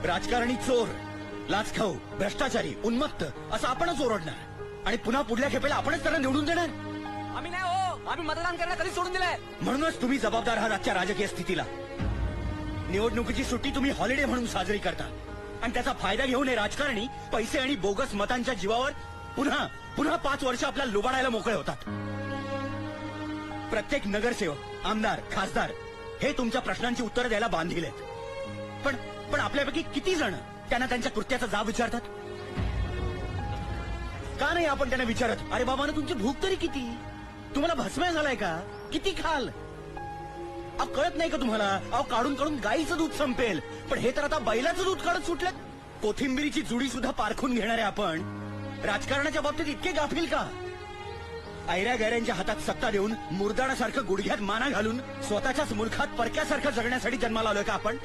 राजकारणी चोर, लाचखाऊ, भ्रष्टाचारी, उन्मत्त असं आपणच ओरडणार आणि पुन्हा पुढल्या खेपेला आपणच त्यांना निवडून देणार. आम्ही नाही हो, आम्ही मतदान करायला कधी सोडून दिलंय. म्हणूनच तुम्ही जबाबदार आहात आजच्या राजकीय स्थितीला. निवडणुकीची सुट्टी तुम्ही हॉलिडे म्हणून साजरी करता आणि त्याचा फायदा घेऊन हे राजकारणी पैसे आणि बोगस मतांच्या जीवावर पुन्हा पुन्हा 5 वर्ष आपल्याला लुबाडायला मोकळे होतात. प्रत्येक नगरसेवक, आमदार, खासदार हे तुमच्या प्रश्नांची उत्तरं द्यायला बांधील आहेत. पण आपल्यापैकी किती जण त्यांना त्यांच्या कृत्याचा जाब विचारतात? का नाही आपण त्यांना विचारत, अरे बाबा तुमची भूक तरी किती? तुम्हाला भस्मय झालाय का? किती खाल? अहो कळत नाही का तुम्हाला? अहो काढून काढून गाईचं दूध संपेल, पण हे तर आता बैलाचं दूध काढत सुटलं. कोथिंबिरीची जुडी सुद्धा पारखून घेणारे आपण राजकारणाच्या बाबतीत इतके गाफील का? ऐऱ्या गैऱ्यांच्या हातात सत्ता देऊन मुरदाडासारखं गुडघ्यात माना घालून स्वतःच्याच मुलखात परक्यासारखं जगण्यासाठी जन्माला आलोय का आपण?